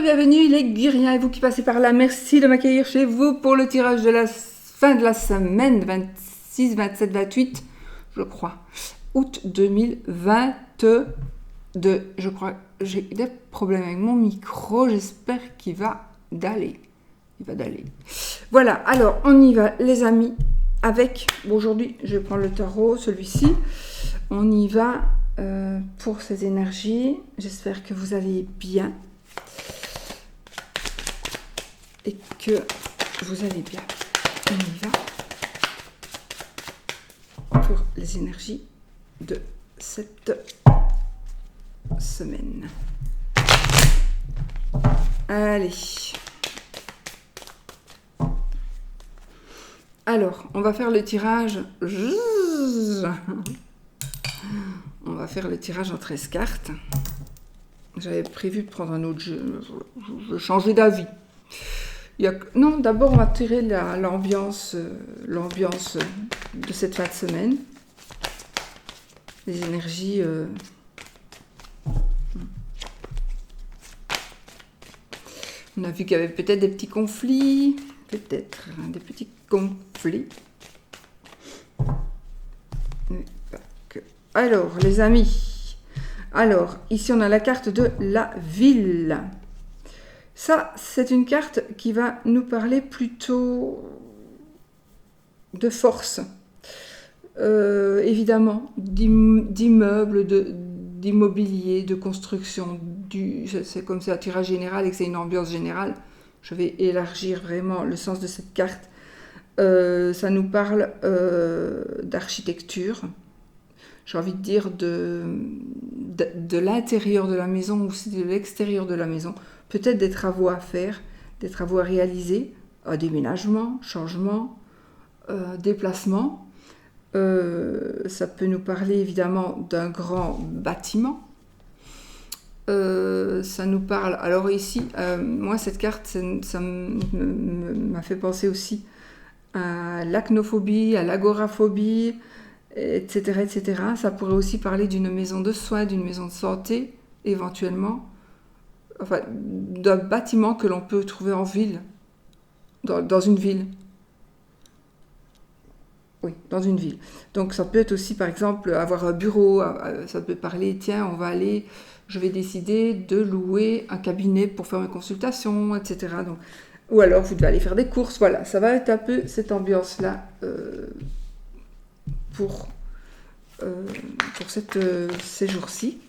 Bienvenue les Guiriens et vous qui passez par là, merci de m'accueillir chez vous pour le tirage de la fin de la semaine 26, 27, 28, je crois, août 2022. Je crois j'ai des problèmes avec mon micro, j'espère qu'il va d'aller. Il va d'aller. Voilà, alors on y va les amis avec, bon, aujourd'hui je vais prendre le tarot, celui-ci, on y va pour ces énergies, j'espère que vous allez bien. Et que vous allez bien. On y va pour les énergies de cette semaine. Allez. Alors, on va faire le tirage. On va faire le tirage en 13 cartes. J'avais prévu de prendre un autre jeu. Je changeais d'avis. Non, d'abord on va tirer l'ambiance de cette fin de semaine. Les énergies. On a vu qu'il y avait peut-être des petits conflits. Des petits conflits. Mais pas que. Alors, les amis. Alors, ici on a la carte de la ville. Ça, c'est une carte qui va nous parler plutôt de force, évidemment, d'immeubles, d'immobilier, de construction. C'est comme c'est un tirage général et que c'est une ambiance générale. Je vais élargir vraiment le sens de cette carte. Ça nous parle d'architecture. J'ai envie de dire de l'intérieur de la maison ou aussi de l'extérieur de la maison. Peut-être des travaux à faire, des travaux à réaliser, déménagement, changement, déplacement. Ça peut nous parler évidemment d'un grand bâtiment. Ça nous parle... Alors ici, moi cette carte, ça m'a fait penser aussi à l'acnophobie, à l'agoraphobie, etc., etc. Ça pourrait aussi parler d'une maison de soins, d'une maison de santé, éventuellement. Enfin, d'un bâtiment que l'on peut trouver en ville, dans une ville. Oui, dans une ville. Donc ça peut être aussi, par exemple, avoir un bureau, ça peut parler, tiens, je vais décider de louer un cabinet pour faire mes consultations, etc. Donc, ou alors vous devez aller faire des courses, voilà, ça va être un peu cette ambiance-là pour ces jours-ci.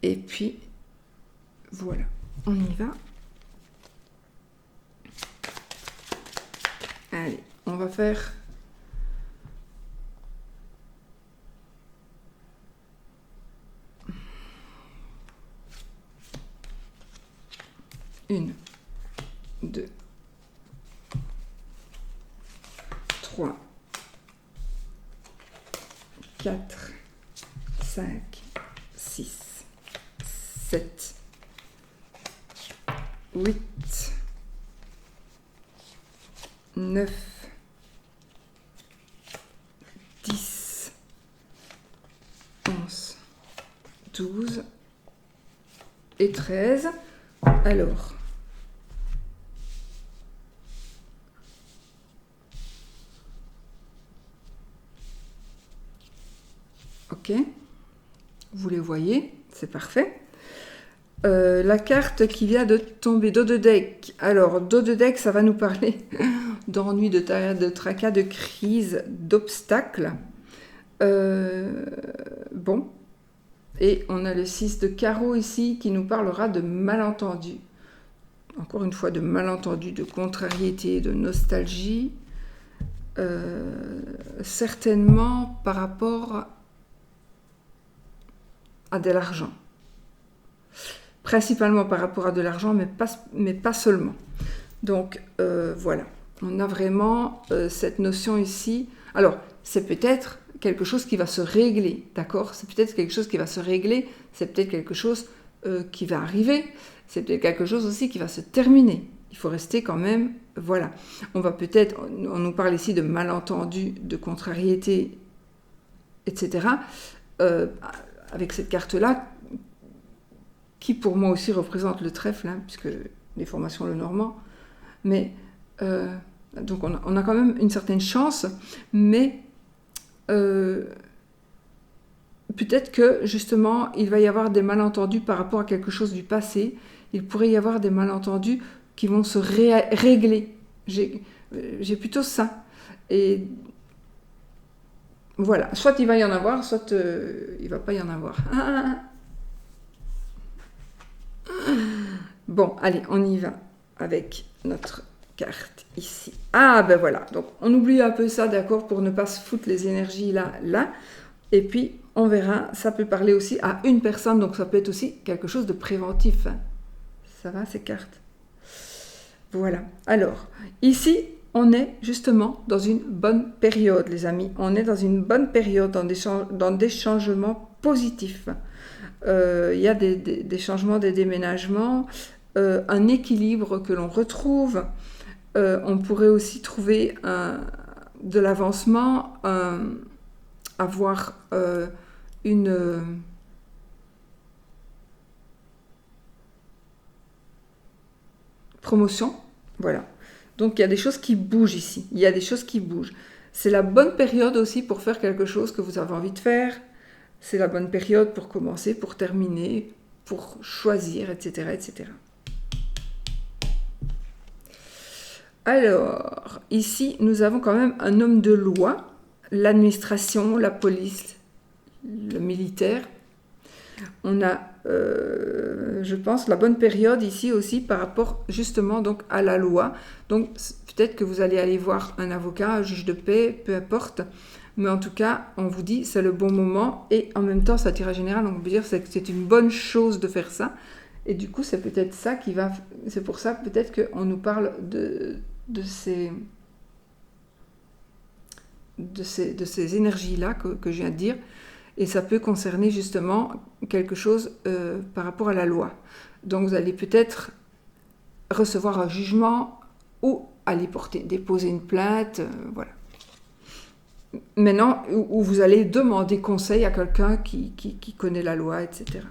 Et puis, voilà, on y va. Allez, on va faire une, 2, 3, 4, 5, 6, 7, 8, 9, 10, 11, 12 et 13. Alors, ok, vous les voyez, c'est parfait. La carte qui vient de tomber, dos de deck. Alors, dos de deck, ça va nous parler d'ennui, de tracas, de crise, d'obstacles. Bon. Et on a le 6 de carreau ici qui nous parlera de malentendus. Encore une fois, de malentendus, de contrariété, de nostalgie. Certainement par rapport à de l'argent. Principalement par rapport à de l'argent, mais pas seulement. Donc, voilà. On a vraiment cette notion ici. Alors, c'est peut-être quelque chose qui va se régler, d'accord ? C'est peut-être quelque chose qui va se régler, c'est peut-être quelque chose qui va arriver, c'est peut-être quelque chose aussi qui va se terminer. Il faut rester quand même, voilà. On nous parle ici de malentendus, de contrariété, etc. Avec cette carte-là, qui pour moi aussi représente le trèfle, hein, puisque les formations le normand. Mais donc on a quand même une certaine chance, mais peut-être que justement il va y avoir des malentendus par rapport à quelque chose du passé. Il pourrait y avoir des malentendus qui vont se régler. J'ai plutôt ça. Et voilà, soit il va y en avoir, soit il va pas y en avoir. Bon, allez, on y va avec notre carte ici. Ah, ben voilà, donc on oublie un peu ça, d'accord, pour ne pas se foutre les énergies là. Et puis, on verra, ça peut parler aussi à une personne, donc ça peut être aussi quelque chose de préventif. Hein. Ça va, ces cartes? Voilà. Alors, ici, on est justement dans une bonne période, les amis. On est dans une bonne période, dans des changements positifs. Il y a des changements, des déménagements, un équilibre que l'on retrouve. On pourrait aussi trouver de l'avancement, avoir une... promotion, voilà. Donc il y a des choses qui bougent ici, il y a des choses qui bougent. C'est la bonne période aussi pour faire quelque chose que vous avez envie de faire, c'est la bonne période pour commencer, pour terminer, pour choisir, etc. etc. Alors, ici, nous avons quand même un homme de loi, l'administration, la police, le militaire. On a, je pense, la bonne période ici aussi par rapport justement donc à la loi. Donc peut-être que vous allez aller voir un avocat, un juge de paix, peu importe. Mais en tout cas, on vous dit c'est le bon moment et en même temps, c'est un tirage général. Donc on peut dire que c'est une bonne chose de faire ça. Et du coup, c'est peut-être ça qui va... C'est pour ça peut-être qu'on nous parle de ces énergies-là que je viens de dire. Et ça peut concerner justement quelque chose par rapport à la loi. Donc vous allez peut-être recevoir un jugement ou aller déposer une plainte, voilà. Maintenant, où vous allez demander conseil à quelqu'un qui connaît la loi, etc.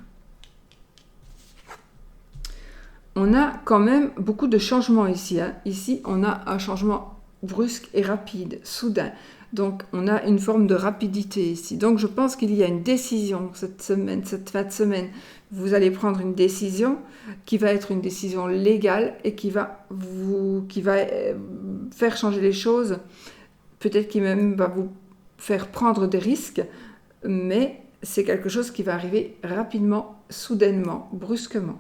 On a quand même beaucoup de changements ici. Hein. Ici, on a un changement brusque et rapide, soudain. Donc, on a une forme de rapidité ici. Donc, je pense qu'il y a une décision cette fin de semaine. Vous allez prendre une décision qui va être une décision légale et qui va faire changer les choses. Peut-être qu'il même va vous faire prendre des risques, mais c'est quelque chose qui va arriver rapidement, soudainement, brusquement.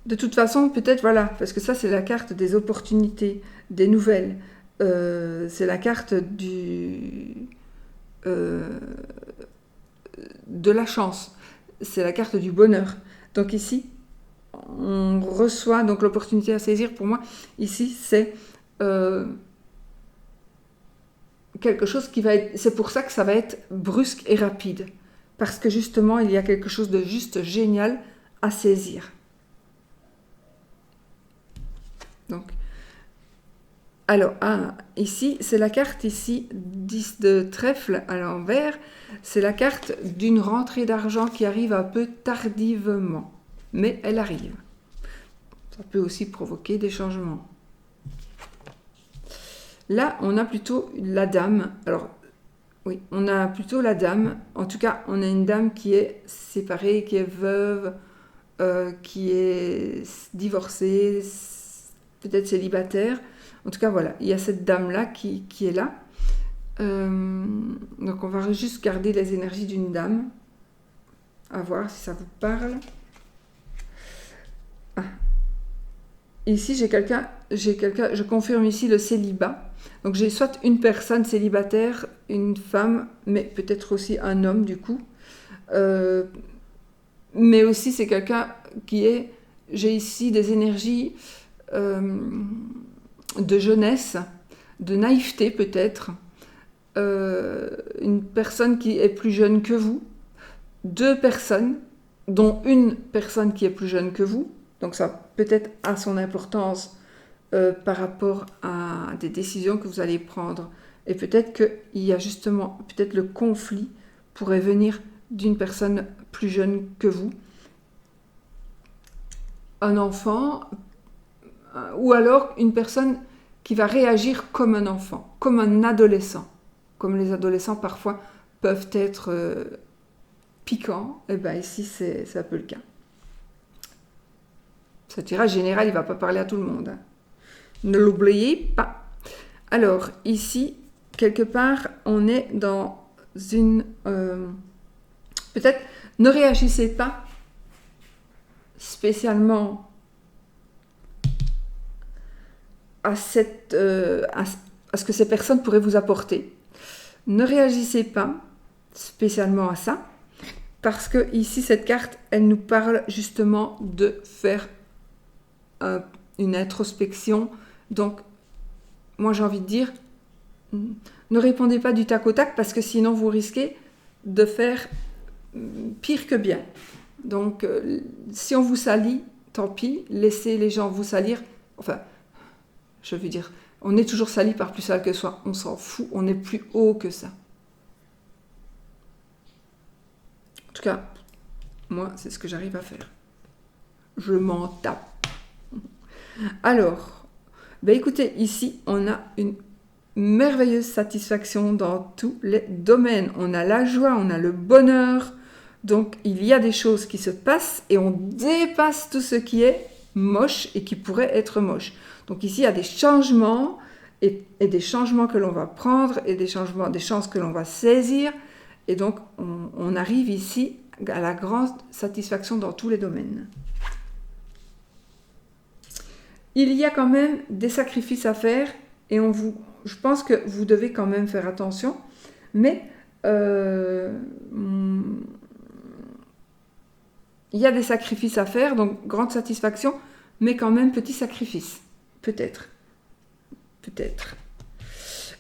De toute façon, peut-être, voilà, parce que ça, c'est la carte des opportunités, des nouvelles. C'est la carte de la chance. C'est la carte du bonheur. Donc ici, on reçoit donc l'opportunité à saisir. Pour moi, ici, c'est quelque chose qui va être... C'est pour ça que ça va être brusque et rapide. Parce que justement, il y a quelque chose de juste génial à saisir. Donc, alors, ici, c'est la carte ici, 10 de trèfle à l'envers. C'est la carte d'une rentrée d'argent qui arrive un peu tardivement. Mais elle arrive. Ça peut aussi provoquer des changements. Là, on a plutôt la dame. Alors, oui, on a plutôt la dame. En tout cas, on a une dame qui est séparée, qui est veuve, qui est divorcée, peut-être célibataire. En tout cas, voilà, il y a cette dame-là qui est là. Donc, on va juste garder les énergies d'une dame. À voir si ça vous parle. Ici, j'ai quelqu'un, je confirme ici le célibat. Donc, j'ai soit une personne célibataire, une femme, mais peut-être aussi un homme, du coup. Mais aussi, c'est quelqu'un qui est... J'ai ici des énergies de jeunesse, de naïveté peut-être. Une personne qui est plus jeune que vous. Deux personnes, dont une personne qui est plus jeune que vous. Donc ça peut-être a son importance par rapport à des décisions que vous allez prendre. Et peut-être qu'il y a justement, peut-être le conflit pourrait venir d'une personne plus jeune que vous. Un enfant, ou alors une personne qui va réagir comme un enfant, comme un adolescent. Comme les adolescents parfois peuvent être piquants, et bien ici c'est un peu le cas. Ce tirage général, il ne va pas parler à tout le monde. Hein. Ne l'oubliez pas. Alors, ici, quelque part, on est dans une... peut-être, ne réagissez pas spécialement à ce que ces personnes pourraient vous apporter. Ne réagissez pas spécialement à ça, parce que ici, cette carte, elle nous parle justement de faire une introspection. Donc, moi j'ai envie de dire, ne répondez pas du tac au tac, parce que sinon vous risquez de faire pire que bien. Donc, si on vous salit, tant pis, laissez les gens vous salir. Enfin, je veux dire, on est toujours sali par plus sale que soi, on s'en fout, on est plus haut que ça. En tout cas, moi, c'est ce que j'arrive à faire. Je m'en tape. Alors, ben écoutez, ici, on a une merveilleuse satisfaction dans tous les domaines. On a la joie, on a le bonheur. Donc, il y a des choses qui se passent et on dépasse tout ce qui est moche et qui pourrait être moche. Donc, ici, il y a des changements et des changements que l'on va prendre et des changements, des chances que l'on va saisir. Et donc, on arrive ici à la grande satisfaction dans tous les domaines. Il y a quand même des sacrifices à faire et je pense que vous devez quand même faire attention, mais il y a des sacrifices à faire, donc grande satisfaction, mais quand même petit sacrifice, peut-être.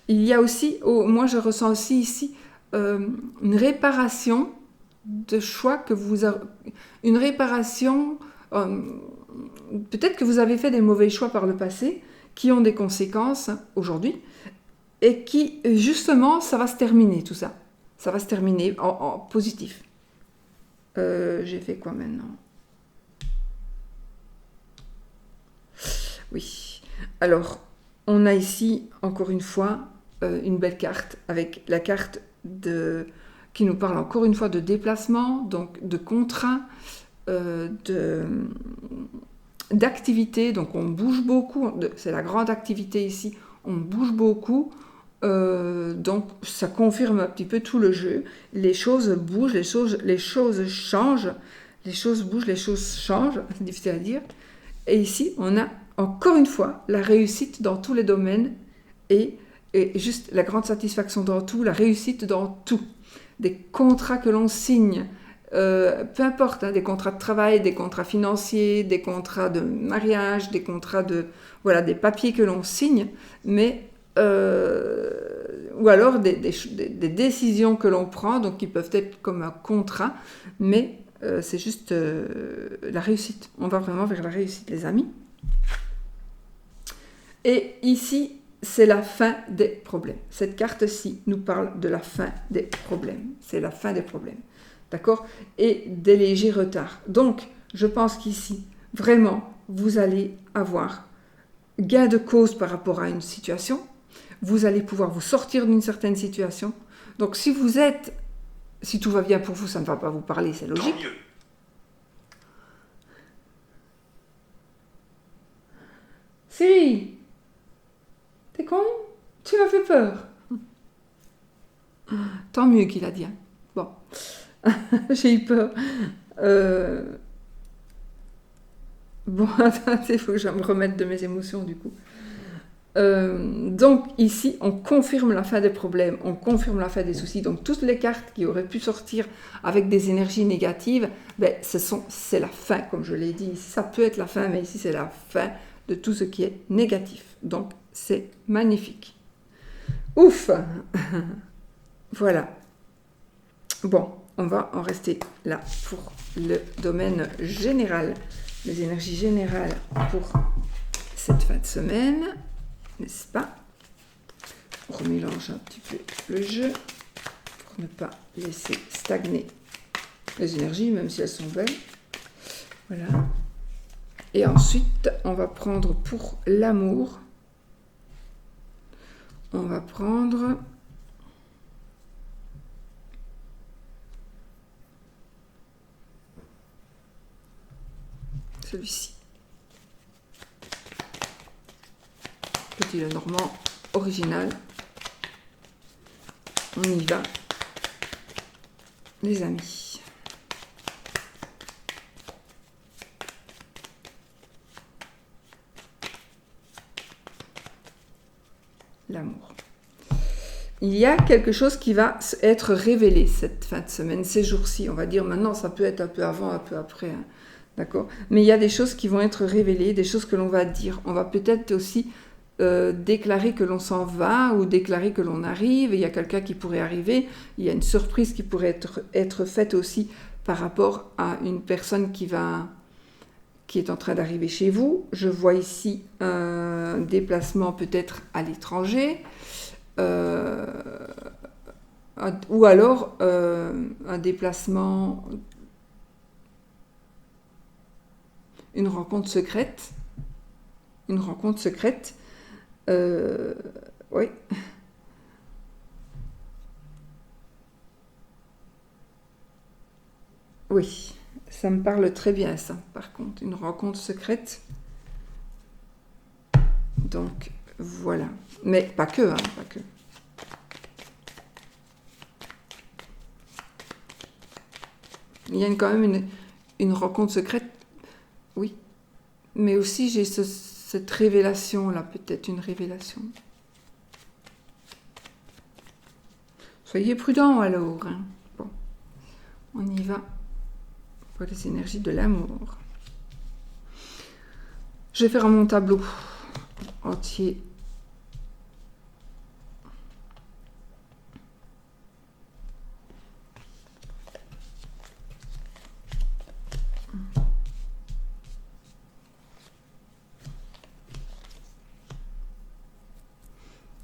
Il y a aussi, moi je ressens aussi ici une réparation de choix que vous avez, une réparation... peut-être que vous avez fait des mauvais choix par le passé qui ont des conséquences aujourd'hui et qui, justement, ça va se terminer tout ça. Ça va se terminer en positif. J'ai fait quoi maintenant? Oui. Alors, on a ici, encore une fois, une belle carte avec la carte qui nous parle encore une fois de déplacement, donc de contrat, d'activité, donc on bouge beaucoup, c'est la grande activité ici, on bouge beaucoup, donc ça confirme un petit peu tout le jeu, les choses bougent, les choses changent, les choses bougent, les choses changent, c'est difficile à dire, et ici on a encore une fois la réussite dans tous les domaines, et juste la grande satisfaction dans tout, la réussite dans tout, des contrats que l'on signe, peu importe, hein, des contrats de travail, des contrats financiers, des contrats de mariage, des contrats de... Voilà, des papiers que l'on signe, mais... ou alors des décisions que l'on prend, donc qui peuvent être comme un contrat, mais c'est juste la réussite. On va vraiment vers la réussite, les amis. Et ici, c'est la fin des problèmes. Cette carte-ci nous parle de la fin des problèmes. C'est la fin des problèmes. D'accord? Et des légers retards. Donc, je pense qu'ici, vraiment, vous allez avoir gain de cause par rapport à une situation. Vous allez pouvoir vous sortir d'une certaine situation. Donc, si tout va bien pour vous, ça ne va pas vous parler, c'est logique. Tant mieux. Siri, t'es con? Tu m'as fait peur. Tant mieux qu'il a dit. Hein. Bon. J'ai eu peur. Bon, attendez, il faut que je me remette de mes émotions du coup. Donc ici, on confirme la fin des problèmes, on confirme la fin des soucis. Donc toutes les cartes qui auraient pu sortir avec des énergies négatives, ben, c'est la fin, comme je l'ai dit. Ici, ça peut être la fin, mais ici, c'est la fin de tout ce qui est négatif. Donc c'est magnifique. Ouf. Voilà. Bon. On va en rester là pour le domaine général, les énergies générales pour cette fin de semaine, n'est-ce pas? On remélange un petit peu le jeu pour ne pas laisser stagner les énergies, même si elles sont belles. Voilà. Et ensuite, on va prendre pour l'amour, on va prendre celui-ci. Petit Lenormand original. On y va, les amis. L'amour. Il y a quelque chose qui va être révélé cette fin de semaine, ces jours-ci. On va dire maintenant, ça peut être un peu avant, un peu après. Hein. D'accord ? Mais il y a des choses qui vont être révélées, des choses que l'on va dire. On va peut-être aussi déclarer que l'on s'en va ou déclarer que l'on arrive. Il y a quelqu'un qui pourrait arriver. Il y a une surprise qui pourrait être faite aussi par rapport à une personne qui est en train d'arriver chez vous. Je vois ici un déplacement peut-être à l'étranger. Ou alors un déplacement, une rencontre secrète. Une rencontre secrète. Oui. Oui, ça me parle très bien ça, par contre, une rencontre secrète. Donc, voilà. Mais pas que, hein, pas que. Il y a quand même une rencontre secrète, oui. Mais aussi, j'ai cette révélation-là, peut-être une révélation. Soyez prudents alors. Hein. Bon, on y va pour les énergies de l'amour. Je vais faire mon tableau entier.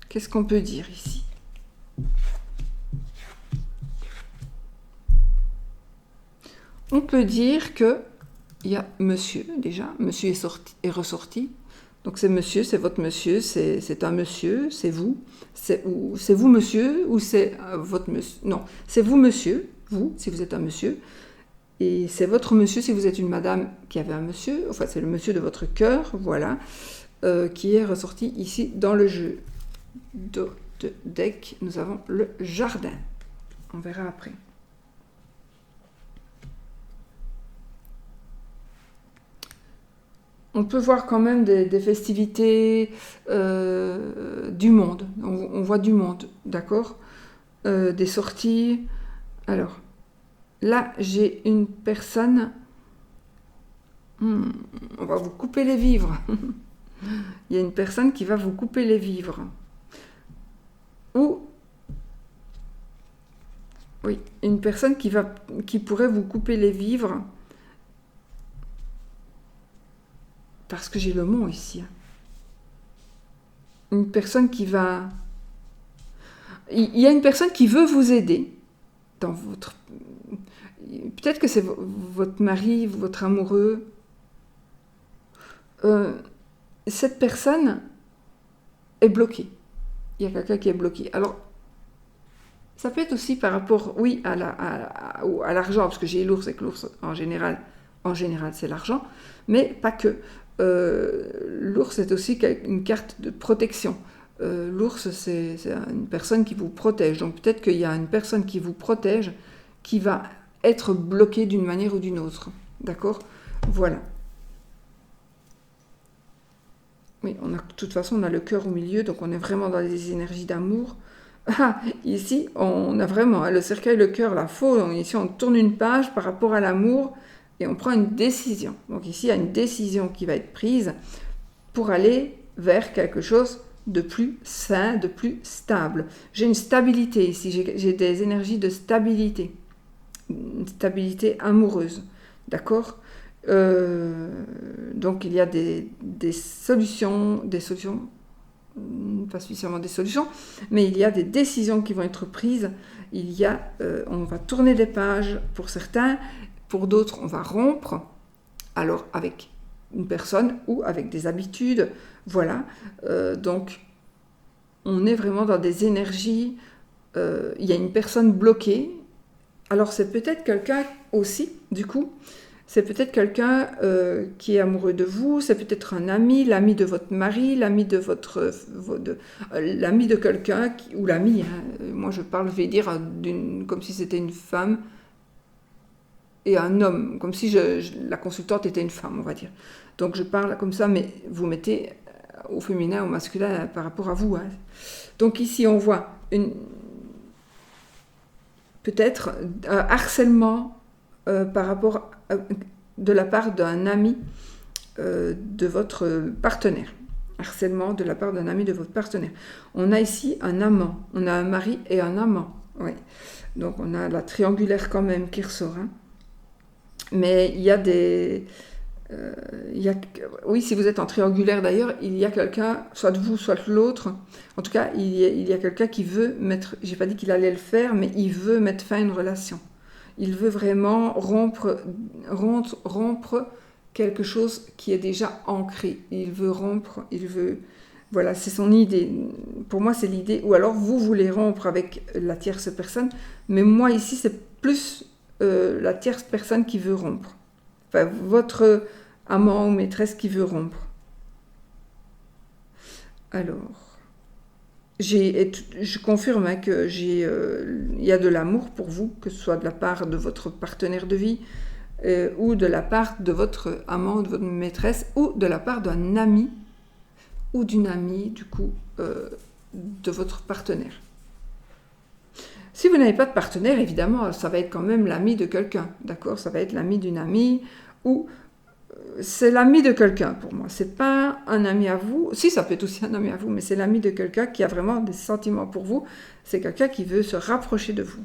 Qu'est-ce qu'on peut dire ici ? On peut dire que il y a monsieur déjà, monsieur est ressorti. Donc c'est monsieur, c'est votre monsieur, c'est un monsieur, c'est vous. C'est vous monsieur ou c'est votre monsieur ? Non, c'est vous monsieur, vous, si vous êtes un monsieur. Et c'est votre monsieur si vous êtes une madame qui avait un monsieur. Enfin, c'est le monsieur de votre cœur, voilà, qui est ressorti ici dans le jeu de deck. Nous avons le jardin. On verra après. On peut voir quand même des festivités du monde. On voit du monde, d'accord ? Des sorties. Alors, là, j'ai une personne... on va vous couper les vivres. Il y a une personne qui va vous couper les vivres. Ou... Oui, une personne qui pourrait vous couper les vivres... Parce que j'ai le mot ici. Une personne qui va... Il y a une personne qui veut vous aider dans votre... Peut-être que c'est votre mari, votre amoureux. Cette personne est bloquée. Il y a quelqu'un qui est bloqué. Alors, ça peut être aussi par rapport, oui, à l'argent, parce que j'ai l'ours et que l'ours, en général, c'est l'argent, mais pas que. L'ours est aussi une carte de protection. L'ours, c'est une personne qui vous protège. Donc peut-être qu'il y a une personne qui vous protège qui va être bloquée d'une manière ou d'une autre. D'accord ? Voilà. Oui, de toute façon, on a le cœur au milieu, donc on est vraiment dans les énergies d'amour. Ah, ici, on a vraiment le cercueil, le cœur, la faux. Ici, on tourne une page par rapport à l'amour. Et on prend une décision. Donc ici, il y a une décision qui va être prise pour aller vers quelque chose de plus sain, de plus stable. J'ai une stabilité ici, j'ai des énergies de stabilité. Une stabilité amoureuse. D'accord ? Donc il y a des solutions pas spécialement des solutions, mais il y a des décisions qui vont être prises. On va tourner des pages pour certains, pour d'autres, on va rompre. Alors, avec une personne ou avec des habitudes, voilà. Donc, on est vraiment dans des énergies. Il y a une personne bloquée. Alors, c'est peut-être quelqu'un aussi, du coup. C'est peut-être quelqu'un qui est amoureux de vous, c'est peut-être un ami, l'ami de votre mari, l'ami de l'ami de quelqu'un, ou l'ami, hein. Moi je vais dire comme si c'était une femme et un homme, comme si la consultante était une femme, on va dire. Donc je parle comme ça, mais vous mettez au féminin, au masculin par rapport à vous, hein. Donc ici on voit peut-être un harcèlement par rapport de la part d'un ami de votre partenaire. Harcèlement de la part d'un ami de votre partenaire. On a ici un amant. On a un mari et un amant. Oui. Donc on a la triangulaire quand même qui ressort. Hein. Mais il y a des... oui, si vous êtes en triangulaire d'ailleurs, il y a quelqu'un, soit de vous, soit de l'autre. En tout cas, il y a quelqu'un qui veut mettre... J'ai pas dit qu'il allait le faire, mais il veut mettre fin à une relation. Il veut vraiment rompre quelque chose qui est déjà ancré. Il veut rompre, Voilà, c'est son idée. Pour moi, c'est l'idée. Ou alors, vous voulez rompre avec la tierce personne. Mais moi, ici, c'est plus la tierce personne qui veut rompre. Enfin, votre amant ou maîtresse qui veut rompre. Alors... je confirme hein, que il y a de l'amour pour vous, que ce soit de la part de votre partenaire de vie ou de la part de votre amant, de votre maîtresse ou de la part d'un ami ou d'une amie, du coup, de votre partenaire. Si vous n'avez pas de partenaire, évidemment, ça va être quand même l'ami de quelqu'un, d'accord ? Ça va être l'ami d'une amie ou... c'est l'ami de quelqu'un pour moi, c'est pas un ami à vous, si ça peut être aussi un ami à vous, mais c'est l'ami de quelqu'un qui a vraiment des sentiments pour vous, c'est quelqu'un qui veut se rapprocher de vous.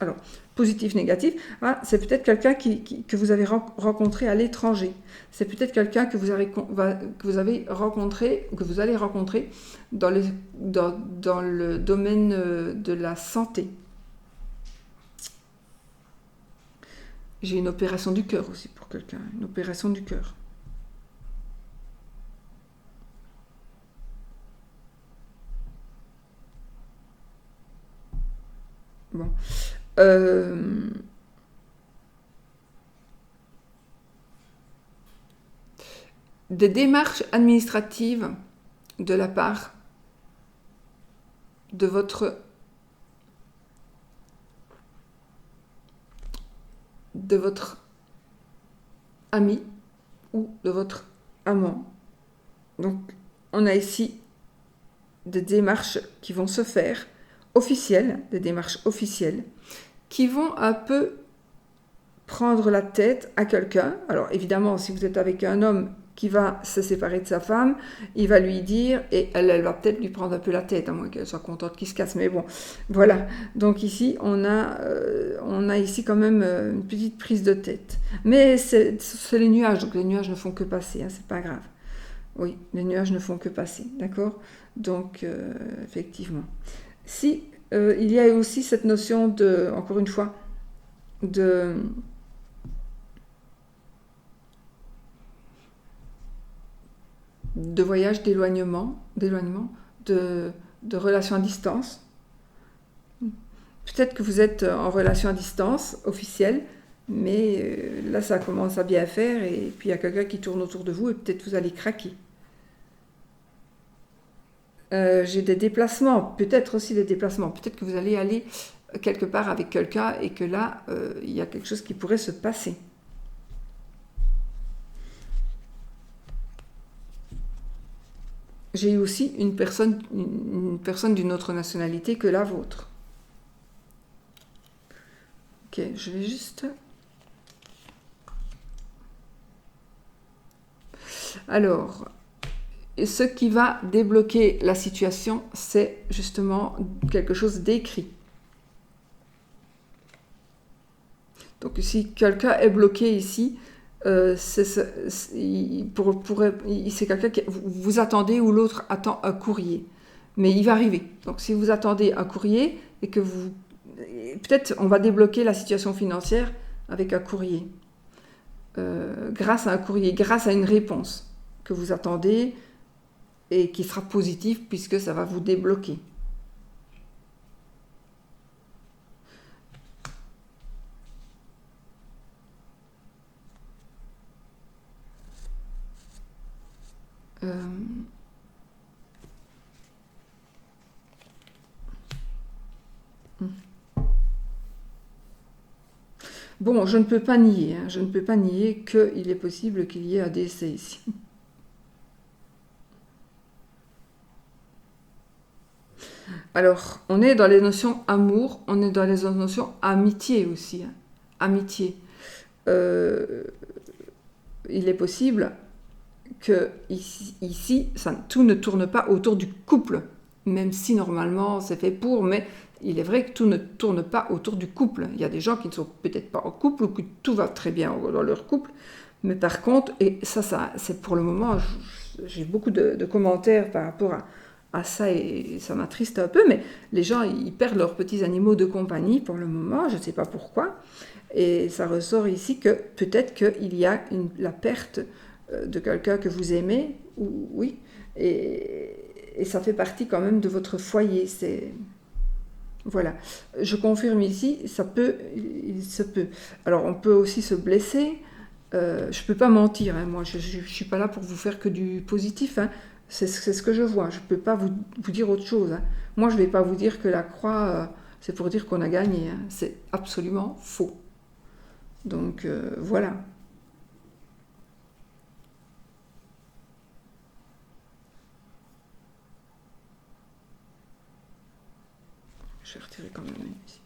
Alors, positif, négatif, hein, c'est peut-être quelqu'un que vous avez rencontré à l'étranger, c'est peut-être quelqu'un que vous avez rencontré, ou que vous allez rencontrer dans le domaine de la santé. J'ai une opération du cœur aussi pour quelqu'un, une opération du cœur. Bon. Des démarches administratives de la part de votre ami ou de votre amant. Donc, on a ici des démarches qui vont se faire officielles, des démarches officielles, qui vont un peu prendre la tête à quelqu'un. Alors, évidemment, si vous êtes avec un homme qui va se séparer de sa femme, il va lui dire, et elle va peut-être lui prendre un peu la tête, à moins qu'elle soit contente qu'il se casse, mais bon, voilà. Donc ici, on a ici quand même une petite prise de tête. Mais c'est les nuages, donc les nuages ne font que passer, hein, c'est pas grave. Oui, les nuages ne font que passer, d'accord ? Donc, effectivement. Si il y a aussi cette notion de, encore une fois, de voyage, d'éloignement, de relations à distance. Peut-être que vous êtes en relation à distance, officielle, mais là, ça commence à bien faire, et puis il y a quelqu'un qui tourne autour de vous, et peut-être vous allez craquer. J'ai des déplacements, peut-être aussi des déplacements. Peut-être que vous allez aller quelque part avec quelqu'un, et que là, il y a quelque chose qui pourrait se passer. J'ai eu aussi une personne d'une autre nationalité que la vôtre. Ok, je vais juste... Alors, ce qui va débloquer la situation, c'est justement quelque chose d'écrit. Donc si quelqu'un est bloqué ici, c'est quelqu'un que vous attendez ou l'autre attend un courrier. Mais il va arriver. Donc si vous attendez un courrier et que vous... Peut-être on va débloquer la situation financière avec un courrier. Grâce à un courrier, grâce à une réponse que vous attendez et qui sera positive puisque ça va vous débloquer. Bon, je ne peux pas nier, je ne peux pas nier qu'il est possible qu'il y ait un décès ici. Alors, on est dans les notions amour, on est dans les notions amitié aussi. Amitié. Il est possible que ici tout ne tourne pas autour du couple, même si normalement c'est fait pour, mais il est vrai que tout ne tourne pas autour du couple. Il y a des gens qui ne sont peut-être pas en couple ou que tout va très bien dans leur couple, mais par contre, et ça c'est pour le moment, j'ai beaucoup de commentaires par rapport à ça et ça m'attriste un peu, mais les gens ils perdent leurs petits animaux de compagnie pour le moment, je ne sais pas pourquoi, et ça ressort ici que peut-être qu'il y a la perte de quelqu'un que vous aimez, ou, oui, et ça fait partie quand même de votre foyer. Voilà. Je confirme ici, il se peut. Alors on peut aussi se blesser. Je ne peux pas mentir, hein. Moi je ne suis pas là pour vous faire que du positif. Hein. C'est ce que je vois. Je ne peux pas vous dire autre chose. Hein. Moi je ne vais pas vous dire que la croix, c'est pour dire qu'on a gagné. Hein. C'est absolument faux. Donc voilà. Je vais retirer quand même ici.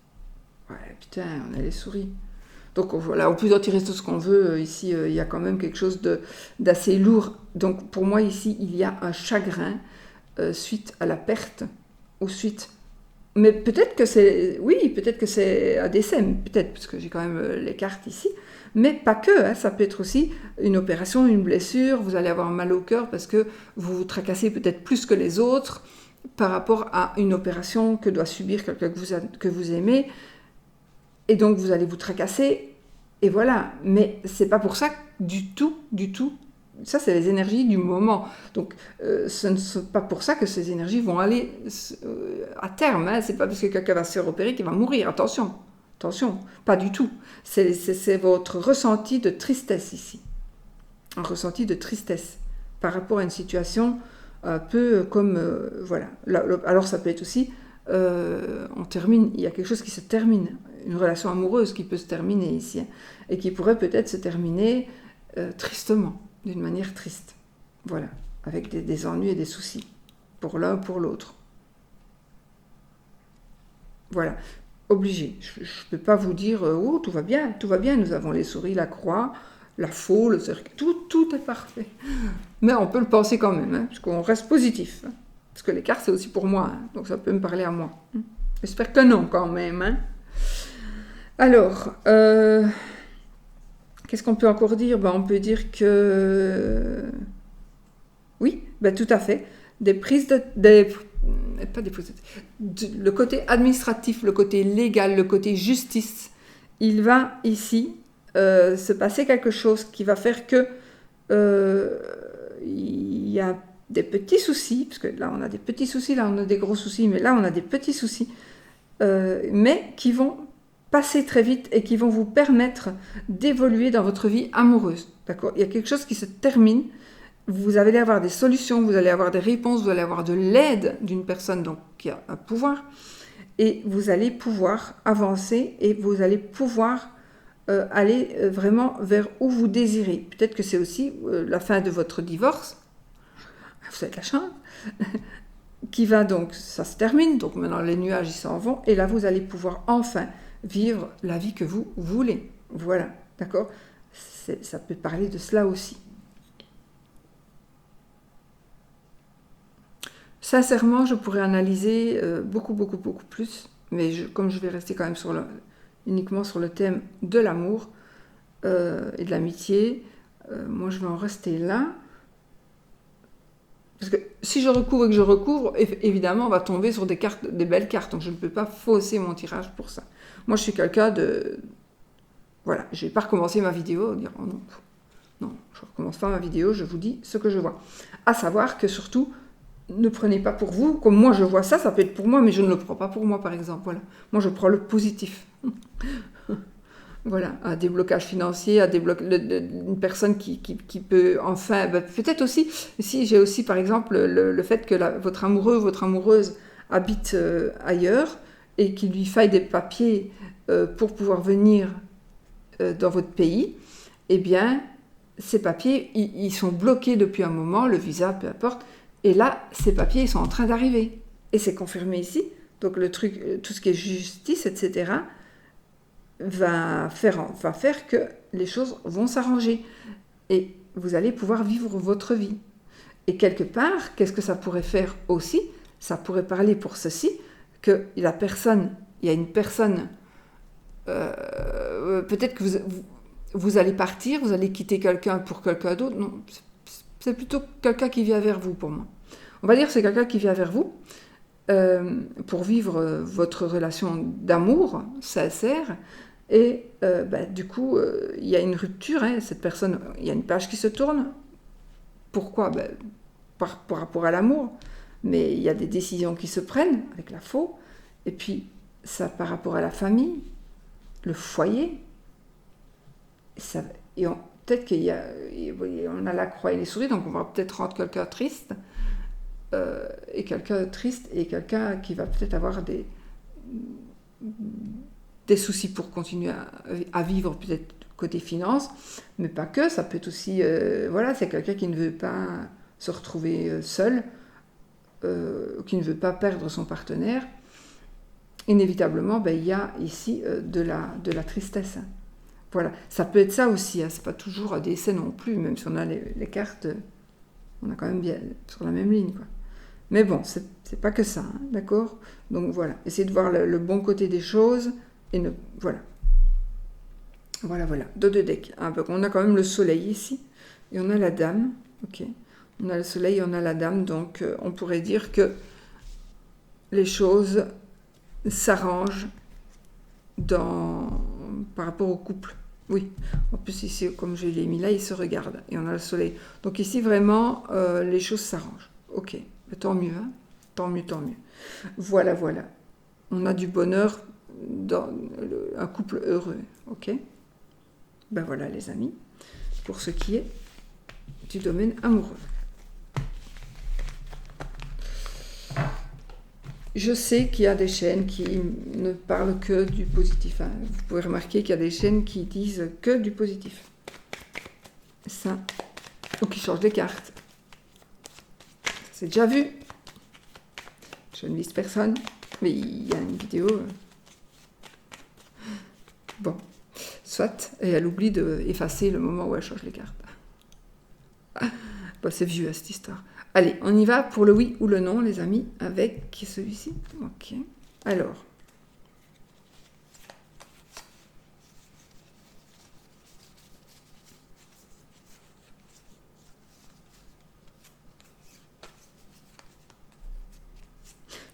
Ouais, putain, on a les souris. Donc voilà, on peut en tirer tout ce qu'on veut. Ici, il y a quand même quelque chose d'assez lourd. Donc pour moi, ici, il y a un chagrin suite à la perte ou suite. Mais peut-être que c'est. Oui, peut-être que c'est un décès, peut-être, parce que j'ai quand même les cartes ici. Mais pas que, hein, ça peut être aussi une opération, une blessure. Vous allez avoir mal au cœur parce que vous vous tracassez peut-être plus que les autres par rapport à une opération que doit subir quelqu'un que vous aimez, et donc vous allez vous tracasser, et voilà. Mais c'est pas pour ça du tout, ça c'est les énergies du moment. Donc ce n'est pas pour ça que ces énergies vont aller à terme, hein. C'est pas parce que quelqu'un va se faire opérer qu'il va mourir, attention, pas du tout. C'est votre ressenti de tristesse ici, un ressenti de tristesse par rapport à une situation un peu comme, voilà. Alors ça peut être aussi, on termine, il y a quelque chose qui se termine, une relation amoureuse qui peut se terminer ici, hein, et qui pourrait peut-être se terminer tristement, d'une manière triste, voilà, avec des ennuis et des soucis, pour l'un ou pour l'autre. Voilà, obligé. Je ne peux pas vous dire, oh, tout va bien, nous avons les souris, la croix, la faux, le cercle, tout est parfait. Mais on peut le penser quand même, hein, parce qu'on reste positif. Hein, parce que les cartes, c'est aussi pour moi, hein, donc ça peut me parler à moi. J'espère que non, quand même. Hein. Alors, qu'est-ce qu'on peut encore dire? On peut dire que... Oui, tout à fait. Des prises de... pas des prises le côté administratif, le côté légal, le côté justice, il va ici se passer quelque chose qui va faire que il y a des petits soucis, parce que là on a des petits soucis, là on a des gros soucis, mais là on a des petits soucis, mais qui vont passer très vite et qui vont vous permettre d'évoluer dans votre vie amoureuse. D'accord ? Il y a quelque chose qui se termine, vous allez avoir des solutions, vous allez avoir des réponses, vous allez avoir de l'aide d'une personne donc, qui a un pouvoir, et vous allez pouvoir avancer et vous allez pouvoir aller vraiment vers où vous désirez. Peut-être que c'est aussi la fin de votre divorce, vous avez de la chance, qui va donc, ça se termine, donc maintenant les nuages ils s'en vont, et là vous allez pouvoir enfin vivre la vie que vous voulez. Voilà, d'accord ? Ça peut parler de cela aussi. Sincèrement, je pourrais analyser beaucoup plus, mais comme je vais rester quand même uniquement sur le thème de l'amour, et de l'amitié. Moi, je vais en rester là. Parce que si je recouvre et que je recouvre, évidemment, on va tomber sur des cartes, des belles cartes. Donc, je ne peux pas fausser mon tirage pour ça. Moi, je suis quelqu'un de... Voilà, je ne vais pas recommencer ma vidéo, dire oh non, non, je ne recommence pas ma vidéo, je vous dis ce que je vois. À savoir que surtout, ne prenez pas pour vous, comme moi je vois ça, ça peut être pour moi, mais je ne le prends pas pour moi, par exemple. Voilà. Moi, je prends le positif. Voilà, un déblocage financier, une personne qui peut enfin... peut-être aussi, si j'ai aussi par exemple le fait que votre amoureux ou votre amoureuse habite ailleurs et qu'il lui faille des papiers pour pouvoir venir dans votre pays, eh bien, ces papiers, ils sont bloqués depuis un moment, le visa, peu importe, et là, ces papiers, ils sont en train d'arriver. Et c'est confirmé ici, donc le truc, tout ce qui est justice, etc., va faire que les choses vont s'arranger et vous allez pouvoir vivre votre vie. Et quelque part, qu'est-ce que ça pourrait faire aussi? Ça pourrait parler pour ceci, que il y a une personne, peut-être que vous allez partir, vous allez quitter quelqu'un pour quelqu'un d'autre. Non, c'est plutôt quelqu'un qui vient vers vous pour moi. On va dire que c'est quelqu'un qui vient vers vous pour vivre votre relation d'amour sincère. Et du coup, il y a une rupture, hein, cette personne, il y a une page qui se tourne. Pourquoi? Par rapport à l'amour, mais il y a des décisions qui se prennent avec la faux, et puis ça par rapport à la famille, le foyer. Peut-être qu'on a la croix et les souris, donc on va peut-être rendre quelqu'un triste, et quelqu'un qui va peut-être avoir des soucis pour continuer à vivre, peut-être côté finance, mais pas que, ça peut être aussi, c'est quelqu'un qui ne veut pas se retrouver seul, qui ne veut pas perdre son partenaire. Inévitablement, il y a ici de la tristesse. Voilà, ça peut être ça aussi, hein. C'est pas toujours un décès non plus, même si on a les cartes, on a quand même bien sur la même ligne, quoi. Mais bon, c'est pas que ça, hein, d'accord? Donc voilà, essayez de voir le bon côté des choses, et voilà. Voilà, dos de deck. On a quand même le soleil ici, et on a la dame, ok? On a le soleil et on a la dame, donc on pourrait dire que les choses s'arrangent par rapport au couple. Oui, en plus ici, comme je l'ai mis là, ils se regardent et on a le soleil. Donc ici, vraiment, les choses s'arrangent. Ok, tant mieux, hein, tant mieux. Voilà. On a du bonheur dans un couple heureux, ok? Voilà, les amis, pour ce qui est du domaine amoureux. Je sais qu'il y a des chaînes qui ne parlent que du positif. Hein. Vous pouvez remarquer qu'il y a des chaînes qui disent que du positif. Ça, ou qui changent des cartes. C'est déjà vu. Je ne vise personne, mais il y a une vidéo. Bon, soit, et elle oublie d'effacer le moment où elle change les cartes. C'est vieux, cette histoire. Allez, on y va pour le oui ou le non, les amis, avec celui-ci. Ok. Alors.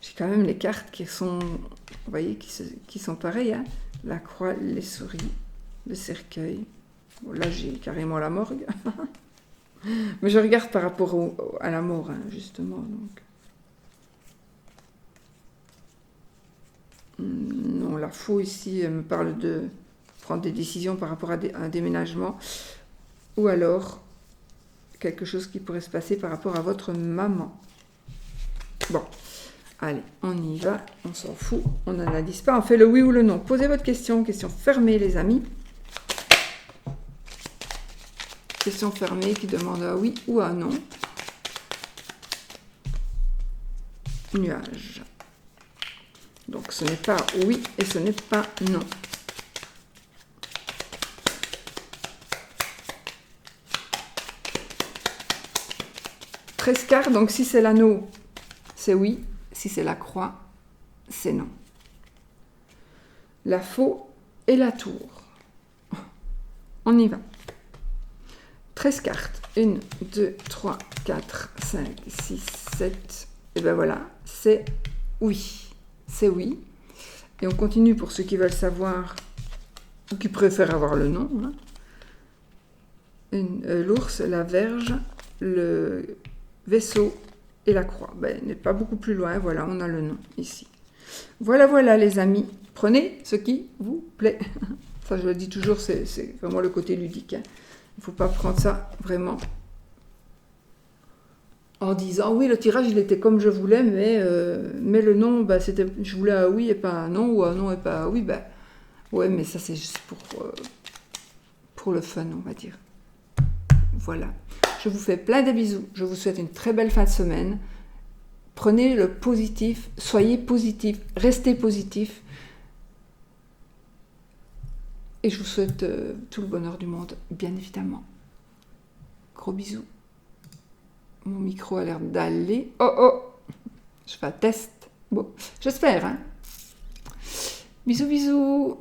J'ai quand même les cartes qui sont, vous voyez, qui sont pareilles. Hein. La croix, les souris, le cercueil. Bon, là, j'ai carrément la morgue. Mais je regarde par rapport à la mort, hein, justement. Donc. Non, la faux ici, elle me parle de prendre des décisions par rapport à un déménagement. Ou alors, quelque chose qui pourrait se passer par rapport à votre maman. Bon, allez, on y va, on s'en fout, on n'analyse pas, on fait le oui ou le non. Posez votre question fermée, les amis. Question fermée qui demande un oui ou un non. Nuage. Donc ce n'est pas oui et ce n'est pas non. Trescar, donc si c'est l'anneau, c'est oui. Si c'est la croix, c'est non. La faux et la tour. On y va. 13 cartes. 1, 2, 3, 4, 5, 6, 7. Et ben voilà, c'est oui. C'est oui. Et on continue pour ceux qui veulent savoir ou qui préfèrent avoir le nom. Hein. L'ours, la verge, le vaisseau et la croix. Ben, n'est pas beaucoup plus loin. Voilà, on a le nom ici. Voilà, voilà les amis. Prenez ce qui vous plaît. Ça, je le dis toujours, c'est vraiment le côté ludique. Hein. Il ne faut pas prendre ça vraiment en disant oui, le tirage il était comme je voulais, mais le nom, bah, c'était, je voulais un oui et pas un non, ou un non et pas un oui. Bah, ouais, mais ça c'est juste pour le fun, on va dire. Voilà. Je vous fais plein de bisous. Je vous souhaite une très belle fin de semaine. Prenez le positif, soyez positif, restez positif. Et je vous souhaite tout le bonheur du monde, bien évidemment. Gros bisous. Mon micro a l'air d'aller. Oh oh, je fais un test. Bon, j'espère. Hein. Bisous, bisous.